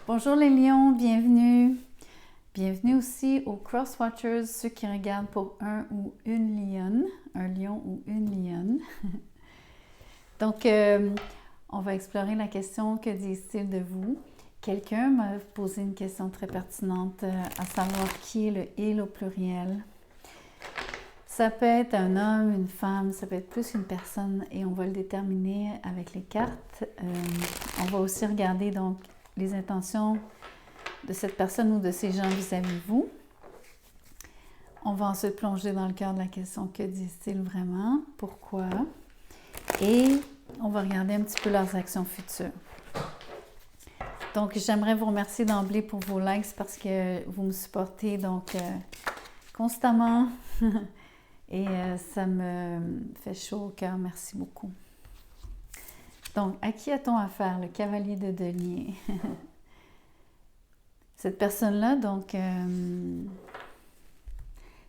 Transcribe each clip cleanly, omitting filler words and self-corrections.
Bonjour les lions, bienvenue. Bienvenue aussi aux Cross-Watchers, ceux qui regardent pour un ou une lionne, un lion ou une lionne. Donc, on va explorer la question « Que disent-ils de vous? » Quelqu'un m'a posé une question très pertinente, à savoir qui est le « il » au pluriel. Ça peut être un homme, une femme, ça peut être plus qu'une personne et on va le déterminer avec les cartes. On va aussi regarder donc les intentions de cette personne ou de ces gens vis-à-vis vous. On va ensuite plonger dans le cœur de la question « Que disent-ils vraiment? Pourquoi? » Et on va regarder un petit peu leurs actions futures. Donc, j'aimerais vous remercier d'emblée pour vos likes parce que vous me supportez donc constamment et ça me fait chaud au cœur. Merci beaucoup. Donc, à qui a-t-on affaire? Le cavalier de denier. Cette personne-là, donc,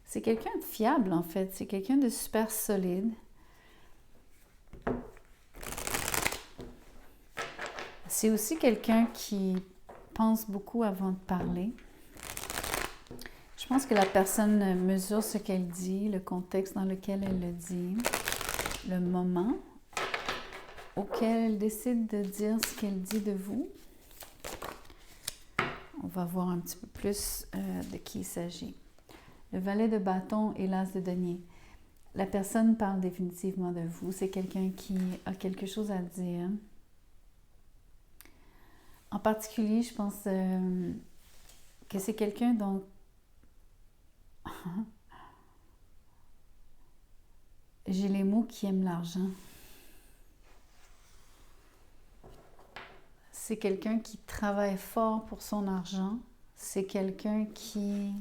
c'est quelqu'un de fiable, en fait. C'est quelqu'un de super solide. C'est aussi quelqu'un qui pense beaucoup avant de parler. Je pense que la personne mesure ce qu'elle dit, le contexte dans lequel elle le dit, le moment auquel elle décide de dire ce qu'elle dit de vous. On va voir un petit peu plus de qui il s'agit. Le valet de bâton et l'as de denier. La personne parle définitivement de vous. C'est quelqu'un qui a quelque chose à dire. En particulier, je pense que c'est quelqu'un dont j'ai les mots qui aiment l'argent. C'est quelqu'un qui travaille fort pour son argent. C'est quelqu'un qui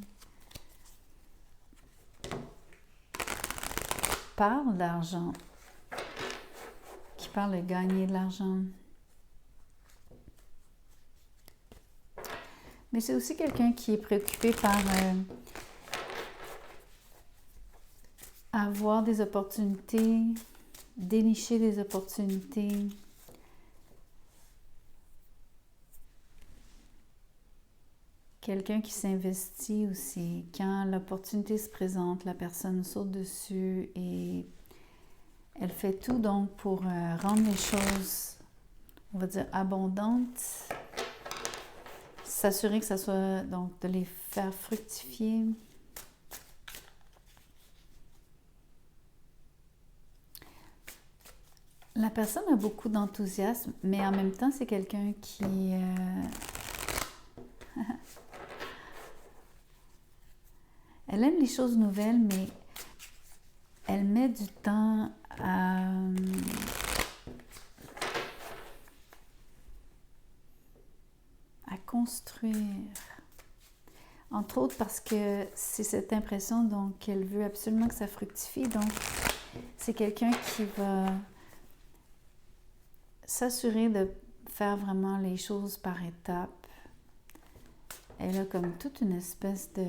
parle d'argent, qui parle de gagner de l'argent. Mais c'est aussi quelqu'un qui est préoccupé par avoir des opportunités, dénicher des opportunités. Quelqu'un qui s'investit aussi. Quand l'opportunité se présente, la personne saute dessus et elle fait tout donc pour rendre les choses, on va dire, abondantes. S'assurer que ça soit, donc, de les faire fructifier. La personne a beaucoup d'enthousiasme, mais en même temps, c'est quelqu'un qui... Elle aime les choses nouvelles, mais elle met du temps à construire. Entre autres parce que c'est cette impression donc qu'elle veut absolument que ça fructifie. Donc, c'est quelqu'un qui va s'assurer de faire vraiment les choses par étapes. Elle a comme toute une espèce de...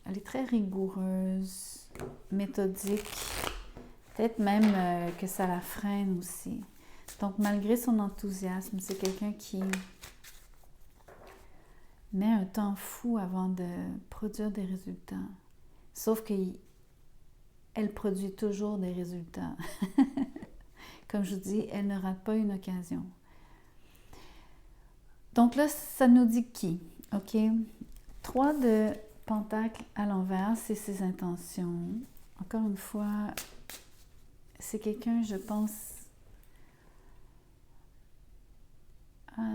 Elle est très rigoureuse, méthodique. Peut-être même que ça la freine aussi. Donc, malgré son enthousiasme, c'est quelqu'un qui met un temps fou avant de produire des résultats. Sauf qu'elle produit toujours des résultats. Comme je vous dis, elle ne rate pas une occasion. Donc là, ça nous dit qui? OK? 3 de pentacles à l'envers, c'est ses intentions. Encore une fois, c'est quelqu'un, je pense...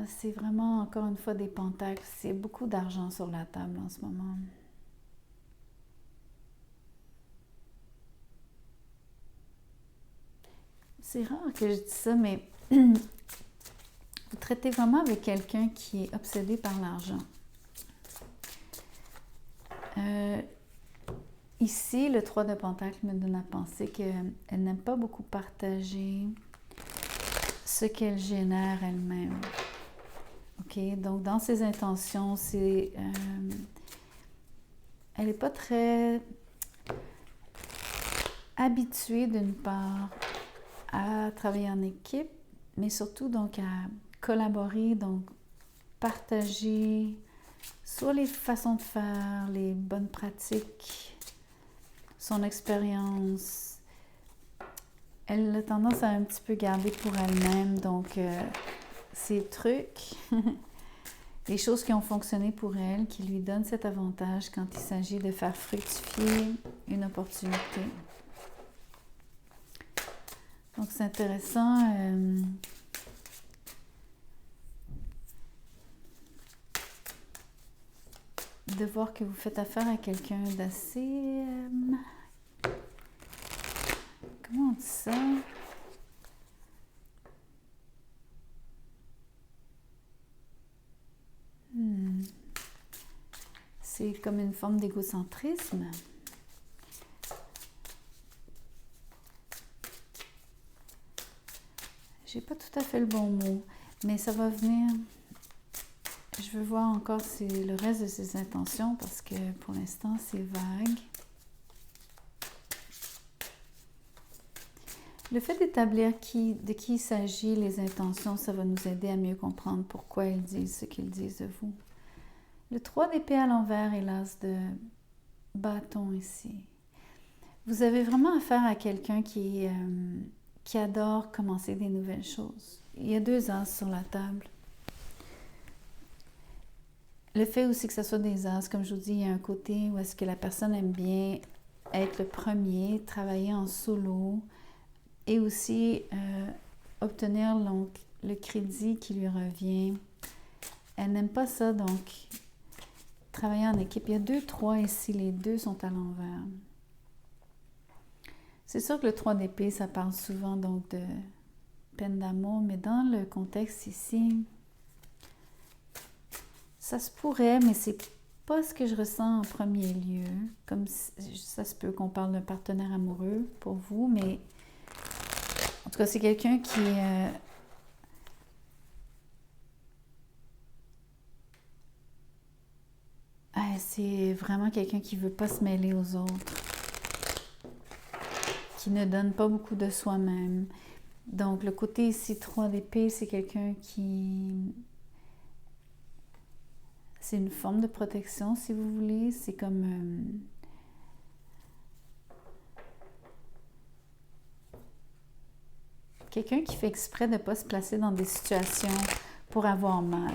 c'est vraiment, encore une fois, des pentacles. C'est beaucoup d'argent sur la table en ce moment. C'est rare que je dise ça, mais vous traitez vraiment avec quelqu'un qui est obsédé par l'argent. Ici, le 3 de pentacles me donne à penser qu'elle n'aime pas beaucoup partager ce qu'elle génère elle-même. OK? Donc, dans ses intentions, c'est... elle n'est pas très habituée, d'une part, à travailler en équipe, mais surtout donc à collaborer donc partager soit les façons de faire, les bonnes pratiques, son expérience. Elle a tendance à un petit peu garder pour elle-même, donc ces trucs, les choses qui ont fonctionné pour elle, qui lui donnent cet avantage quand il s'agit de faire fructifier une opportunité. Donc c'est intéressant de voir que vous faites affaire à quelqu'un d'assez... comment on dit ça? C'est comme une forme d'égocentrisme. J'ai pas tout à fait le bon mot, mais ça va venir. Je veux voir encore le reste de ses intentions parce que pour l'instant c'est vague. Le fait d'établir de qui il s'agit, les intentions, ça va nous aider à mieux comprendre pourquoi ils disent ce qu'ils disent de vous. Le 3 d'épée à l'envers et l'as de bâton ici. Vous avez vraiment affaire à quelqu'un qui adore commencer des nouvelles choses. Il y a 2 as sur la table. Le fait aussi que ce soit des as, comme je vous dis, il y a un côté où est-ce que la personne aime bien être le premier, travailler en solo et aussi obtenir donc, le crédit qui lui revient. Elle n'aime pas ça, donc travailler en équipe. Il y a 2 3 ici, les 2 sont à l'envers. C'est sûr que le 3 d'épée, ça parle souvent donc de peine d'amour, mais dans le contexte ici, ça se pourrait, mais c'est pas ce que je ressens en premier lieu. Comme ça se peut qu'on parle d'un partenaire amoureux pour vous, mais en tout cas, c'est quelqu'un qui c'est vraiment quelqu'un qui veut pas se mêler aux autres, qui ne donne pas beaucoup de soi-même. Donc, le côté ici, 3 d'épée, c'est quelqu'un qui... C'est une forme de protection, si vous voulez. C'est comme... quelqu'un qui fait exprès de ne pas se placer dans des situations pour avoir mal.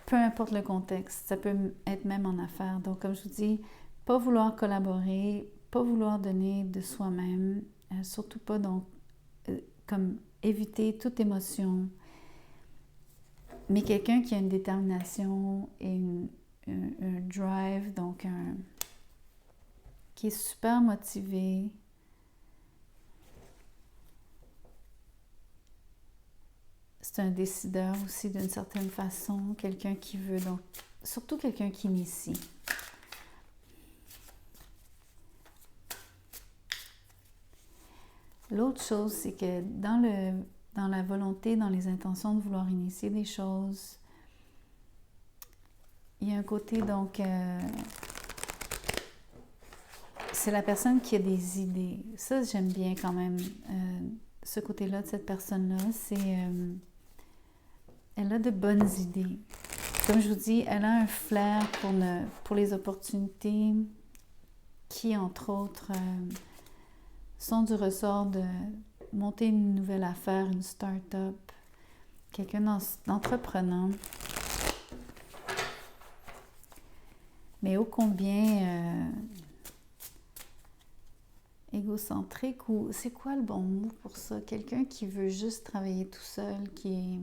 Peu importe le contexte, ça peut être même en affaires. Donc, comme je vous dis, pas vouloir collaborer, pas vouloir donner de soi-même, surtout pas donc comme éviter toute émotion. Mais quelqu'un qui a une détermination et un drive, donc qui est super motivé. C'est un décideur aussi d'une certaine façon, quelqu'un qui veut, donc surtout quelqu'un qui initie. L'autre chose, c'est que dans la volonté, dans les intentions de vouloir initier des choses, il y a un côté, donc, c'est la personne qui a des idées. Ça, j'aime bien quand même, ce côté-là de cette personne-là, c'est... elle a de bonnes idées. Comme je vous dis, elle a un flair pour les opportunités qui, entre autres, sont du ressort de monter une nouvelle affaire, une start-up, quelqu'un d'entreprenant. Mais ô combien égocentrique, ou c'est quoi le bon mot pour ça? Quelqu'un qui veut juste travailler tout seul, qui est...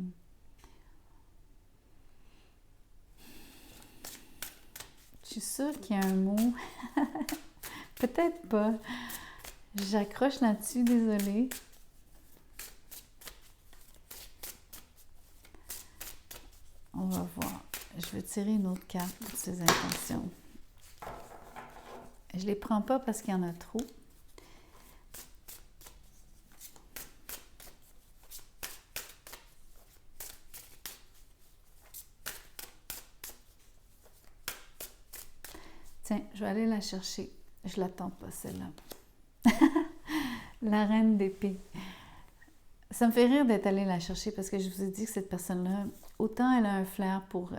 Je suis sûre qu'il y a un mot. Peut-être pas. J'accroche là-dessus, désolée. On va voir. Je vais tirer une autre carte pour ces intentions. Je ne les prends pas parce qu'il y en a trop. Tiens, je vais aller la chercher. Je ne l'attends pas, celle-là. La reine d'épée. Ça me fait rire d'être allée la chercher parce que je vous ai dit que cette personne-là, autant elle a un flair pour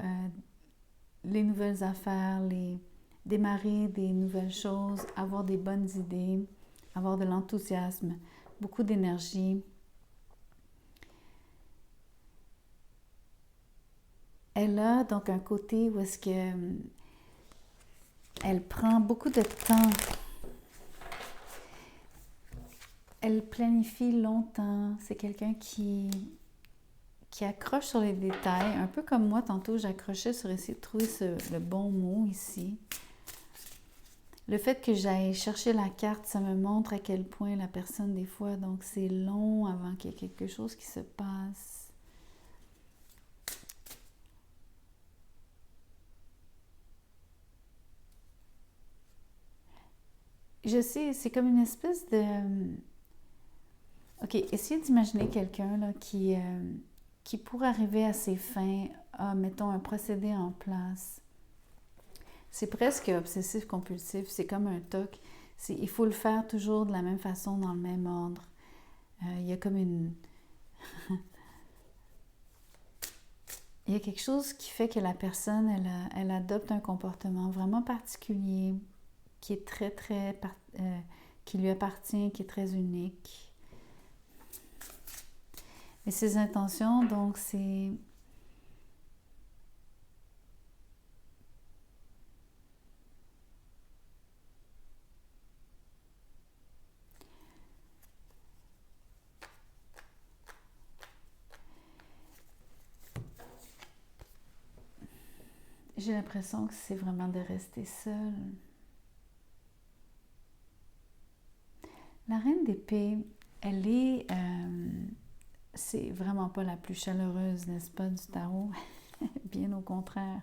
les nouvelles affaires, démarrer des nouvelles choses, avoir des bonnes idées, avoir de l'enthousiasme, beaucoup d'énergie. Elle a donc un côté où est-ce que elle prend beaucoup de temps. Elle planifie longtemps. C'est quelqu'un qui accroche sur les détails, un peu comme moi, tantôt, j'accrochais sur essayer de trouver le bon mot ici. Le fait que j'aille chercher la carte, ça me montre à quel point la personne, des fois, donc c'est long avant qu'il y ait quelque chose qui se passe. Je sais, c'est comme une espèce de... OK, essayez d'imaginer quelqu'un là, qui pour arriver à ses fins a, mettons, un procédé en place. C'est presque obsessif-compulsif, c'est comme un TOC. Il faut le faire toujours de la même façon, dans le même ordre. Il y a comme une... il y a quelque chose qui fait que la personne, elle adopte un comportement vraiment particulier, qui est qui lui appartient, qui est très unique. Mais ses intentions, donc, c'est... J'ai l'impression que c'est vraiment de rester seule. La reine d'épée, elle est... c'est vraiment pas la plus chaleureuse, n'est-ce pas, du tarot? Bien au contraire.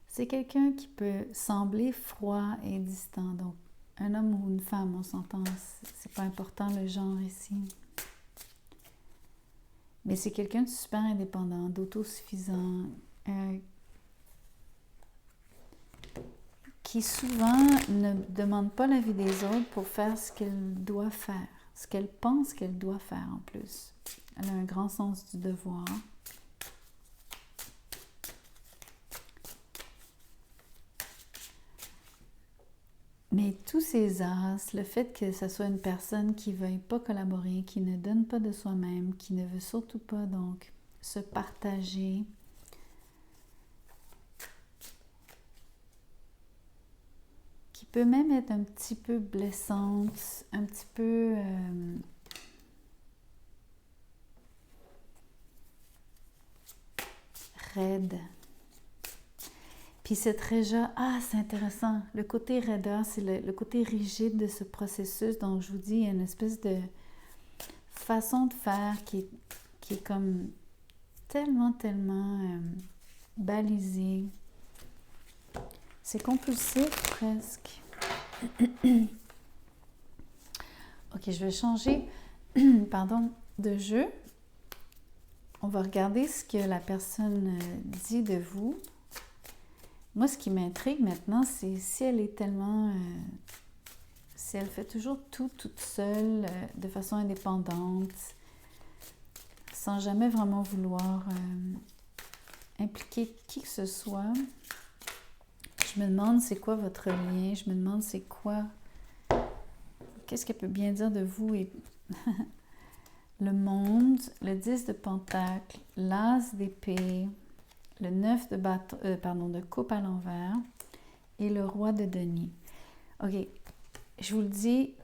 C'est quelqu'un qui peut sembler froid et distant. Donc, un homme ou une femme, on s'entend, c'est pas important le genre ici. Mais c'est quelqu'un de super indépendant, d'autosuffisant, qui souvent ne demande pas l'avis des autres pour faire ce qu'elle doit faire, ce qu'elle pense qu'elle doit faire en plus. Elle a un grand sens du devoir. Mais tous ces as, le fait que ce soit une personne qui ne veuille pas collaborer, qui ne donne pas de soi-même, qui ne veut surtout pas donc se partager, qui peut même être un petit peu blessante, un petit peu raide. Puis cette raideur, c'est intéressant. Le côté raideur, c'est le côté rigide de ce processus. Donc, je vous dis, il y a une espèce de façon de faire qui est comme tellement balisée. C'est compulsif presque. Ok, je vais changer de jeu. On va regarder ce que la personne dit de vous. Moi, ce qui m'intrigue maintenant, c'est si elle est tellement... si elle fait toujours tout toute seule, de façon indépendante, sans jamais vraiment vouloir impliquer qui que ce soit. Je me demande c'est quoi votre lien, je me demande c'est quoi... Qu'est-ce qu'elle peut bien dire de vous et... Le monde, le 10 de pentacle, l'as d'épée, le 9 de coupe à l'envers et le roi de denier. Ok, je vous le dis,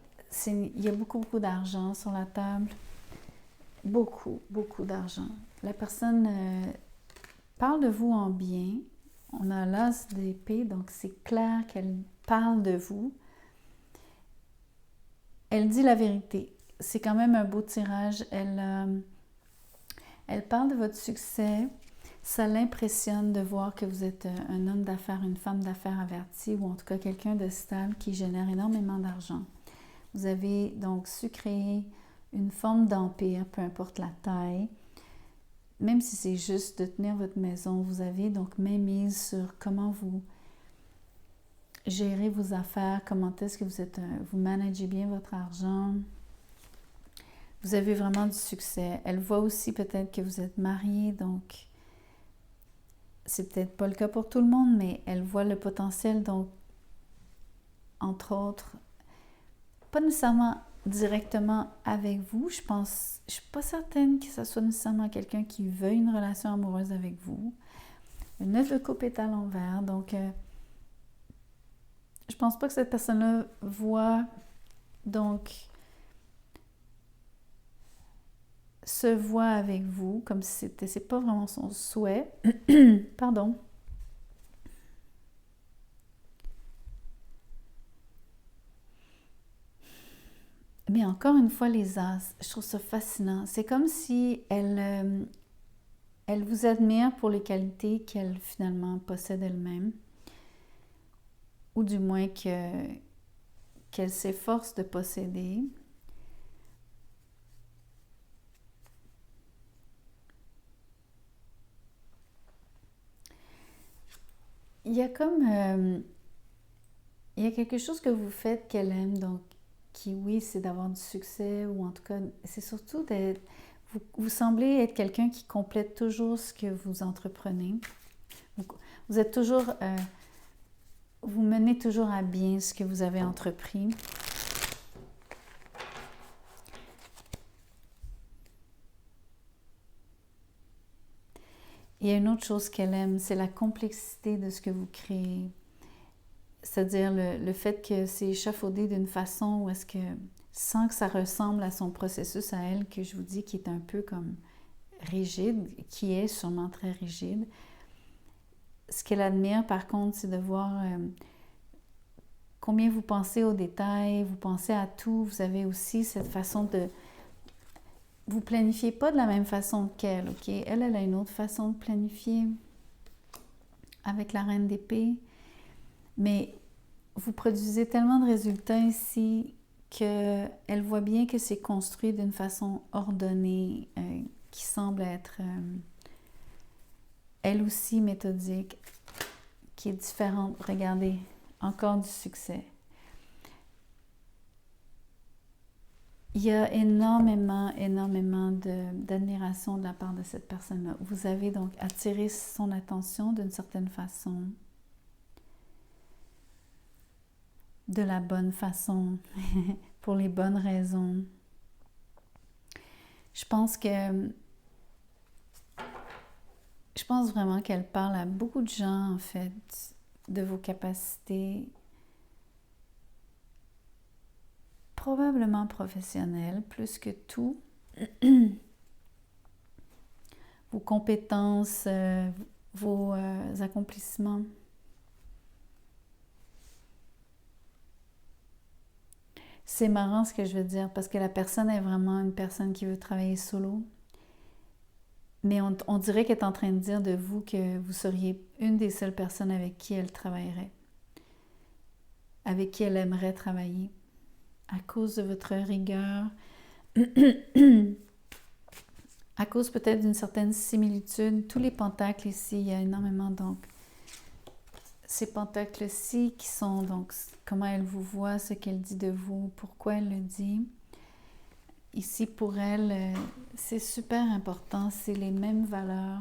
il y a beaucoup d'argent sur la table. Beaucoup d'argent. La personne parle de vous en bien. On a l'as d'épée, donc c'est clair qu'elle parle de vous. Elle dit la vérité. C'est quand même un beau tirage. Elle parle de votre succès. Ça l'impressionne de voir que vous êtes un homme d'affaires, une femme d'affaires avertie ou en tout cas quelqu'un de stable qui génère énormément d'argent. Vous avez donc su créer une forme d'empire, peu importe la taille. Même si c'est juste de tenir votre maison, vous avez donc mainmise sur comment vous gérer vos affaires, comment est-ce que vous managez bien votre argent. Vous avez vraiment du succès. Elle voit aussi peut-être que vous êtes marié, donc c'est peut-être pas le cas pour tout le monde, mais elle voit le potentiel, donc entre autres, pas nécessairement directement avec vous. Je suis pas certaine que ce soit nécessairement quelqu'un qui veuille une relation amoureuse avec vous. Le 9 de coupe est à l'envers, donc je pense pas que cette personne-là voit, donc se voit avec vous, comme si c'est pas vraiment son souhait. Pardon. Mais encore une fois, les As, je trouve ça fascinant. C'est comme si elle vous admire pour les qualités qu'elle finalement possède elle-même, ou du moins qu'elle s'efforce de posséder. Il y a comme... il y a quelque chose que vous faites qu'elle aime, donc qui, oui, c'est d'avoir du succès, ou en tout cas, c'est surtout d'être... Vous semblez être quelqu'un qui complète toujours ce que vous entreprenez. Vous êtes toujours... vous menez toujours à bien ce que vous avez entrepris. Il y a une autre chose qu'elle aime, c'est la complexité de ce que vous créez. C'est-à-dire le fait que c'est échafaudé d'une façon où est-ce que, sans que ça ressemble à son processus à elle, que je vous dis qui est un peu comme rigide, qui est sûrement très rigide. Ce qu'elle admire, par contre, c'est de voir combien vous pensez aux détails, vous pensez à tout. Vous avez aussi cette façon de... Vous planifiez pas de la même façon qu'elle, ok? Elle a une autre façon de planifier avec la reine d'épée. Mais vous produisez tellement de résultats ici qu'elle voit bien que c'est construit d'une façon ordonnée, qui semble être, elle aussi, méthodique, qui est différente. Regardez, encore du succès. Il y a énormément d'admiration de la part de cette personne-là. Vous avez donc attiré son attention d'une certaine façon, de la bonne façon, pour les bonnes raisons. Je pense vraiment qu'elle parle à beaucoup de gens, en fait, de vos capacités, probablement professionnelles, plus que tout. Vos compétences, vos accomplissements. C'est marrant ce que je veux dire, parce que la personne est vraiment une personne qui veut travailler solo. Mais on dirait qu'elle est en train de dire de vous que vous seriez une des seules personnes avec qui elle travaillerait, avec qui elle aimerait travailler, à cause de votre rigueur, à cause peut-être d'une certaine similitude. Tous les pentacles ici, il y a énormément, donc, ces pentacles-ci qui sont, donc, comment elle vous voit, ce qu'elle dit de vous, pourquoi elle le dit. Ici, pour elle, c'est super important, c'est les mêmes valeurs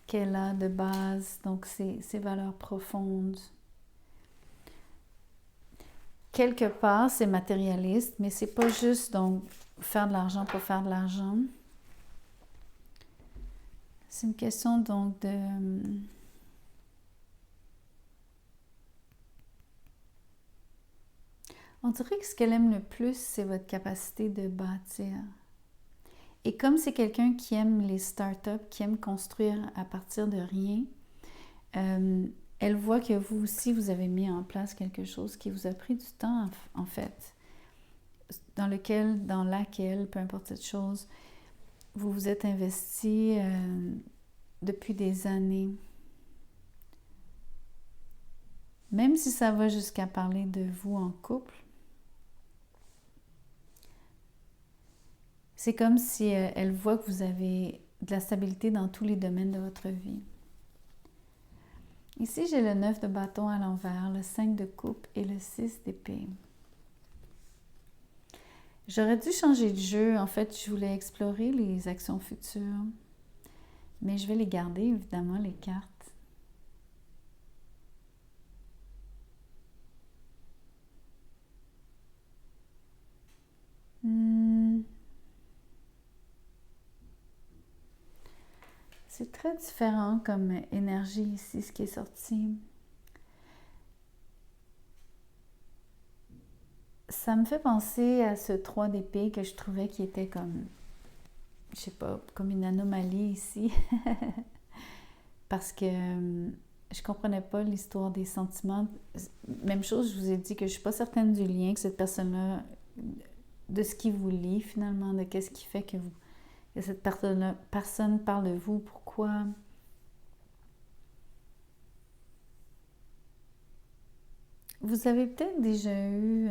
qu'elle a de base, donc ces valeurs profondes. Quelque part, c'est matérialiste, mais c'est pas juste donc faire de l'argent pour faire de l'argent. C'est une question donc de... On dirait que ce qu'elle aime le plus, c'est votre capacité de bâtir. Et comme c'est quelqu'un qui aime les startups, qui aime construire à partir de rien, elle voit que vous aussi, vous avez mis en place quelque chose qui vous a pris du temps, en fait, dans laquelle, peu importe cette chose, vous vous êtes investi depuis des années. Même si ça va jusqu'à parler de vous en couple, c'est comme si elle voit que vous avez de la stabilité dans tous les domaines de votre vie. Ici, j'ai le 9 de bâton à l'envers, le 5 de coupe et le 6 d'épée. J'aurais dû changer de jeu. En fait, je voulais explorer les actions futures. Mais je vais les garder, évidemment, les cartes. C'est très différent comme énergie ici, ce qui est sorti. Ça me fait penser à ce 3 d'épée que je trouvais qui était comme, je sais pas, comme une anomalie ici. Parce que je comprenais pas l'histoire des sentiments. Même chose, je vous ai dit que je suis pas certaine du lien que cette personne-là, de ce qui vous lie finalement, de qu'est-ce qui fait que cette personne parle de vous, pourquoi. Vous avez peut-être déjà eu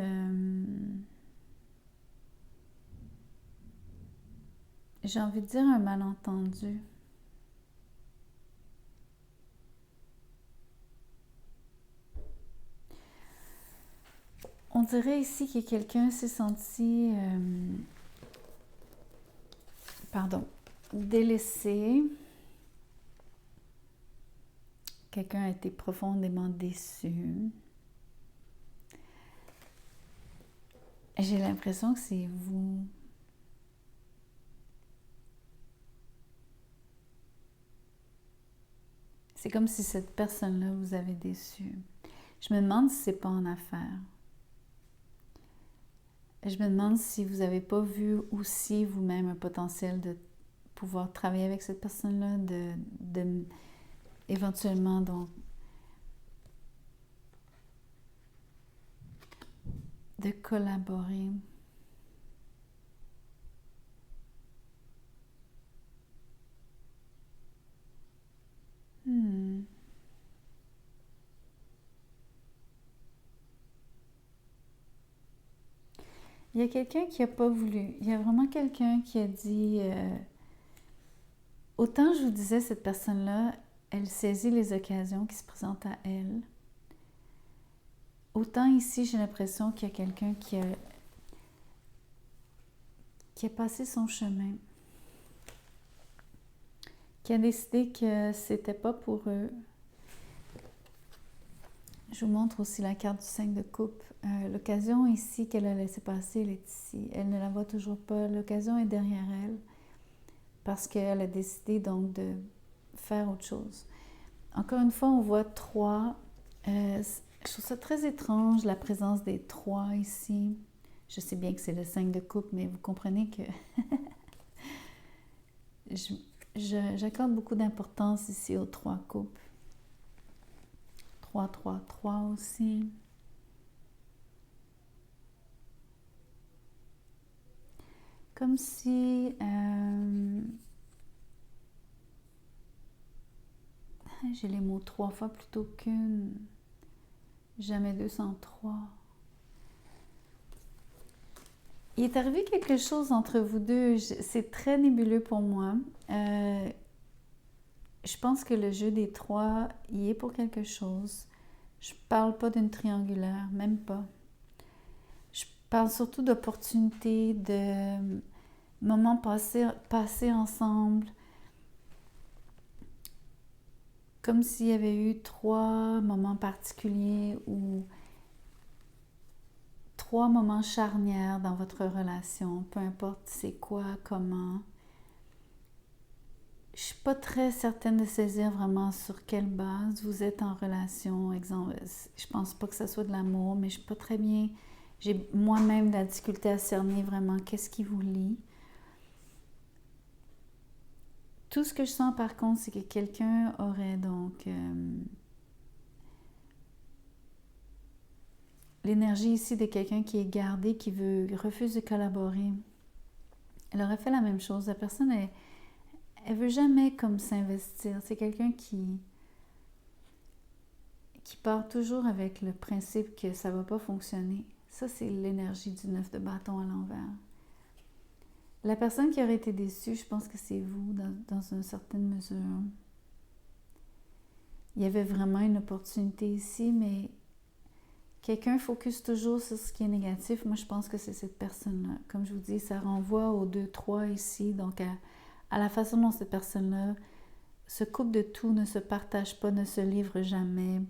j'ai envie de dire un malentendu. On dirait ici que quelqu'un s'est senti délaissé. Quelqu'un a été profondément déçu. J'ai l'impression que c'est vous. C'est comme si cette personne-là vous avait déçu. Je me demande si c'est pas en affaires. Je me demande si vous n'avez pas vu aussi vous-même un potentiel de pouvoir travailler avec cette personne-là, de éventuellement donc de collaborer. Il y a quelqu'un qui n'a pas voulu. Il y a vraiment quelqu'un qui a dit autant je vous disais, cette personne-là, elle saisit les occasions qui se présentent à elle. Autant ici, j'ai l'impression qu'il y a quelqu'un qui a passé son chemin, qui a décidé que c'était pas pour eux. Je vous montre aussi la carte du 5 de coupe. L'occasion ici qu'elle a laissé passer, elle est ici. Elle ne la voit toujours pas. L'occasion est derrière elle parce qu'elle a décidé donc de faire autre chose. Encore une fois, on voit 3. Je trouve ça très étrange, la présence des 3 ici. Je sais bien que c'est le 5 de coupe, mais vous comprenez que j'accorde beaucoup d'importance ici aux 3 coupes. 3, 3, 3 aussi. Comme si j'ai les mots 3 fois plutôt qu'une. Jamais 2 sans 3. Il est arrivé quelque chose entre vous deux. C'est très nébuleux pour moi. Je pense que le jeu des 3 y est pour quelque chose. Je parle pas d'une triangulaire, même pas. Je parle surtout d'opportunités, de moments passés ensemble. Comme s'il y avait eu 3 moments particuliers ou 3 moments charnières dans votre relation, peu importe c'est quoi, comment. Je suis pas très certaine de saisir vraiment sur quelle base vous êtes en relation. Exemple, je pense pas que ça soit de l'amour, mais je suis pas très bien. J'ai moi-même de la difficulté à cerner vraiment qu'est-ce qui vous lie. Tout ce que je sens par contre, c'est que quelqu'un aurait donc l'énergie ici de quelqu'un qui est gardé, qui refuse de collaborer. Elle aurait fait la même chose. La personne, elle veut jamais comme s'investir. C'est quelqu'un qui part toujours avec le principe que ça va pas fonctionner. Ça, c'est l'énergie du 9 de bâton à l'envers. La personne qui aurait été déçue, je pense que c'est vous, dans une certaine mesure. il y avait vraiment une opportunité ici, mais quelqu'un focus toujours sur ce qui est négatif. Moi, je pense que c'est cette personne-là. Comme je vous dis, ça renvoie aux 2-3 ici, donc à la façon dont cette personne-là se coupe de tout, ne se partage pas, ne se livre jamais,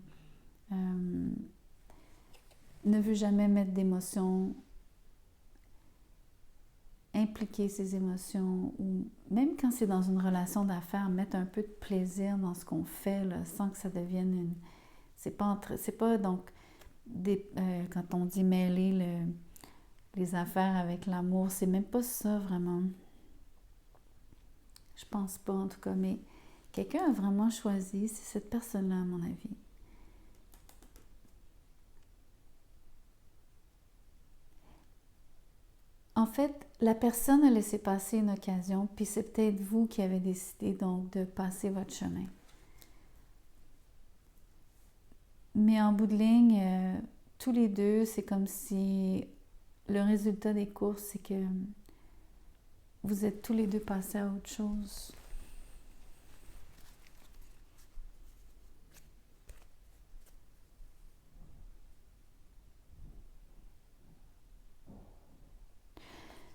ne veut jamais mettre d'émotions, impliquer ses émotions, ou même quand c'est dans une relation d'affaires, mettre un peu de plaisir dans ce qu'on fait, là, sans que ça devienne une... C'est pas donc, quand on dit mêler les affaires avec l'amour, c'est même pas ça vraiment. Je pense pas en tout cas, mais quelqu'un a vraiment choisi, c'est cette personne-là à mon avis. En fait, la personne a laissé passer une occasion, puis c'est peut-être vous qui avez décidé donc de passer votre chemin. Mais en bout de ligne, tous les deux, c'est comme si le résultat des courses, c'est que vous êtes tous les deux passés à autre chose.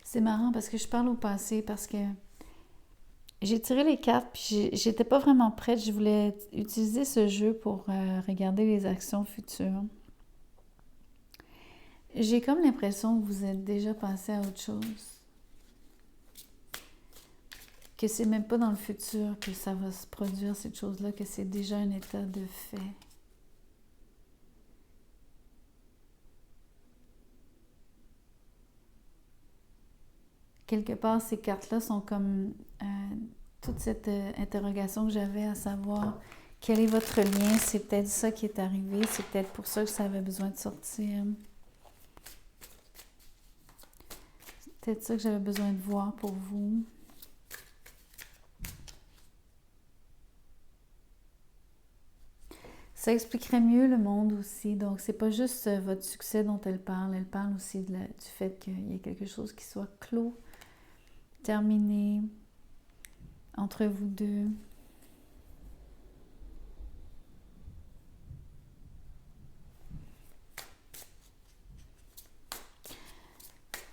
C'est marrant parce que je parle au passé, parce que j'ai tiré les cartes, puis j'étais pas vraiment prête. Je voulais utiliser ce jeu pour regarder les actions futures. J'ai comme l'impression que vous êtes déjà passé à autre chose. Que c'est même pas dans le futur que ça va se produire, cette chose-là, que c'est déjà un état de fait. Quelque part, ces cartes-là sont comme toute cette interrogation que j'avais à savoir quel est votre lien. C'est peut-être ça qui est arrivé, c'est peut-être pour ça que ça avait besoin de sortir. C'est peut-être ça que j'avais besoin de voir pour vous. Ça expliquerait mieux le monde aussi. Donc, c'est pas juste votre succès dont elle parle aussi du fait qu'il y a quelque chose qui soit clos, terminé entre vous deux.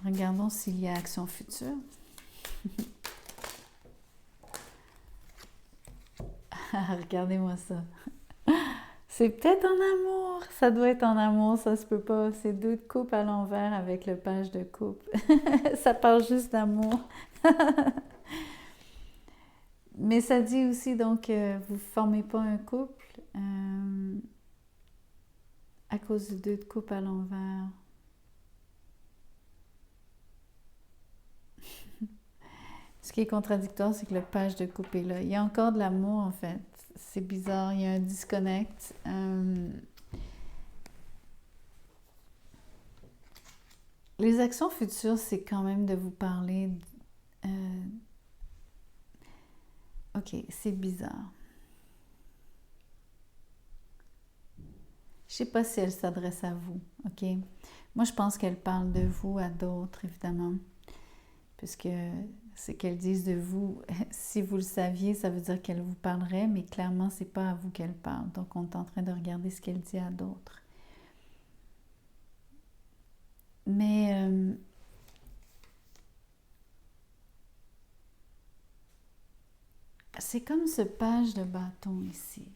Regardons s'il y a action future. Regardez-moi ça. C'est peut-être en amour. Ça doit être en amour, ça se peut pas. C'est 2 de coupe à l'envers avec le page de coupe. Ça parle juste d'amour. Mais ça dit aussi donc vous ne formez pas un couple à cause du 2 de coupe à l'envers. Ce qui est contradictoire, c'est que le page de coupe est là. Il y a encore de l'amour en fait. C'est bizarre, il y a un disconnect. Les actions futures, c'est quand même de vous parler... Ok, c'est bizarre. Je sais pas si elle s'adresse à vous, ok? Moi, je pense qu'elle parle de vous à d'autres, évidemment. Puisque ce qu'elle dit de vous, si vous le saviez, ça veut dire qu'elle vous parlerait, mais clairement, c'est pas à vous qu'elle parle. Donc, on est en train de regarder ce qu'elle dit à d'autres. Mais c'est comme ce page de bâton ici.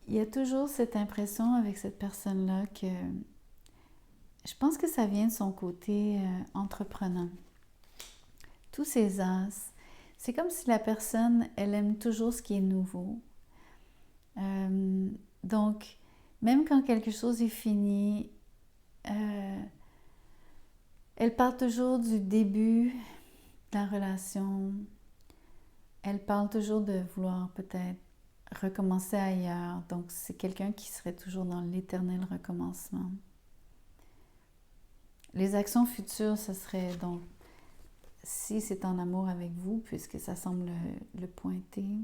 Il y a toujours cette impression avec cette personne-là que je pense que ça vient de son côté entreprenant. Tous ces as, c'est comme si la personne, elle aime toujours ce qui est nouveau. Donc, même quand quelque chose est fini, elle parle toujours du début de la relation. Elle parle toujours de vouloir peut-être recommencer ailleurs. Donc, c'est quelqu'un qui serait toujours dans l'éternel recommencement. Les actions futures, ce serait donc, si c'est en amour avec vous, puisque ça semble le pointer,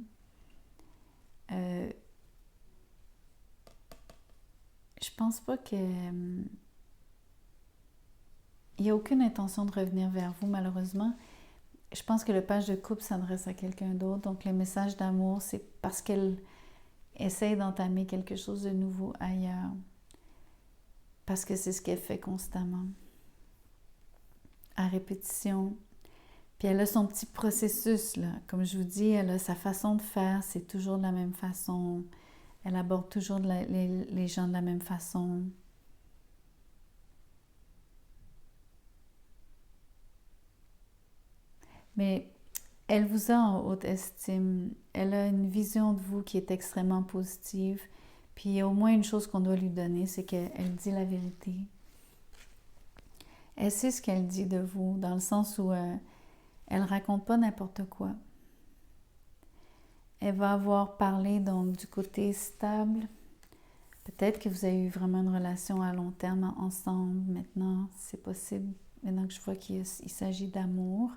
je pense pas que... il n'y a aucune intention de revenir vers vous, malheureusement. Je pense que le page de couple s'adresse à quelqu'un d'autre. Donc, le message d'amour, c'est parce qu'elle essaye d'entamer quelque chose de nouveau ailleurs. Parce que c'est ce qu'elle fait constamment. À répétition. Puis elle a son petit processus, là. Comme je vous dis, elle a sa façon de faire, c'est toujours de la même façon. Elle aborde toujours les gens de la même façon. Mais elle vous a en haute estime. Elle a une vision de vous qui est extrêmement positive. Puis il y a au moins une chose qu'on doit lui donner, c'est qu'elle dit la vérité. Elle sait ce qu'elle dit de vous, dans le sens où elle raconte pas n'importe quoi. Elle va avoir parlé donc du côté stable. Peut-être que vous avez eu vraiment une relation à long terme ensemble. Maintenant, c'est possible. Maintenant que je vois qu'il s'agit d'amour.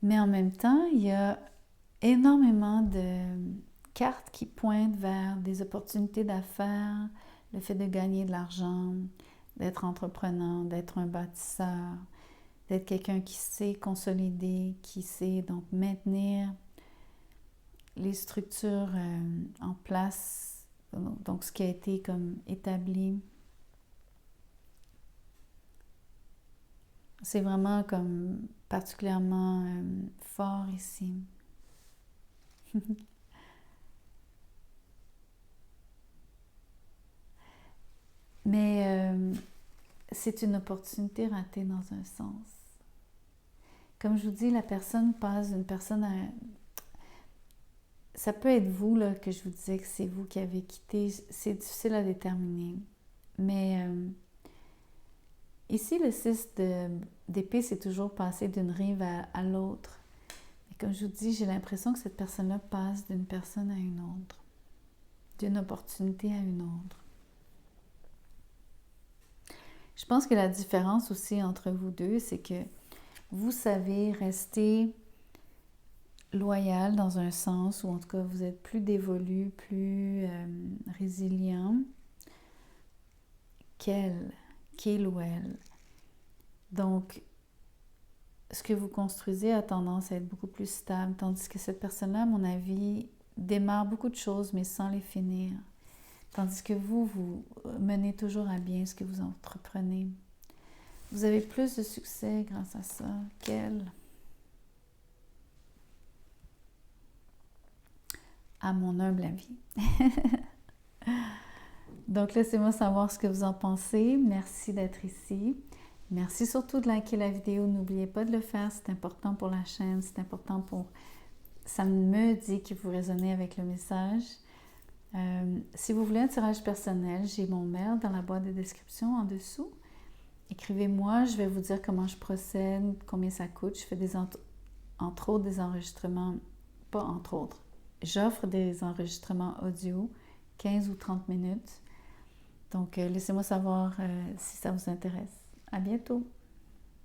Mais en même temps, il y a énormément de cartes qui pointent vers des opportunités d'affaires, le fait de gagner de l'argent, d'être entrepreneur, d'être un bâtisseur, d'être quelqu'un qui sait consolider, qui sait donc maintenir les structures en place, donc ce qui a été comme établi. C'est vraiment comme particulièrement fort ici. Mais c'est une opportunité ratée dans un sens. Comme je vous dis, la personne passe d'une personne à... Ça peut être vous, là, que je vous disais que c'est vous qui avez quitté. C'est difficile à déterminer. Mais ici, le 6 d'épée, c'est toujours passé d'une rive à l'autre. Et comme je vous dis, j'ai l'impression que cette personne-là passe d'une personne à une autre. D'une opportunité à une autre. Je pense que la différence aussi entre vous deux, c'est que vous savez rester loyal dans un sens, ou en tout cas vous êtes plus dévolu, plus résilient qu'il ou elle. Donc, ce que vous construisez a tendance à être beaucoup plus stable, tandis que cette personne-là, à mon avis, démarre beaucoup de choses, mais sans les finir. Tandis que vous menez toujours à bien ce que vous entreprenez. Vous avez plus de succès grâce à ça qu'elle. À mon humble avis. Donc, laissez-moi savoir ce que vous en pensez. Merci d'être ici. Merci surtout de liker la vidéo. N'oubliez pas de le faire, c'est important pour la chaîne, c'est important pour... Ça me dit que vous résonnez avec le message. Si vous voulez un tirage personnel, j'ai mon mail dans la boîte de description en dessous. Écrivez-moi, je vais vous dire comment je procède, combien ça coûte. Je fais entre autres des enregistrements, pas entre autres. J'offre des enregistrements audio, 15 ou 30 minutes. Donc, laissez-moi savoir si ça vous intéresse. À bientôt!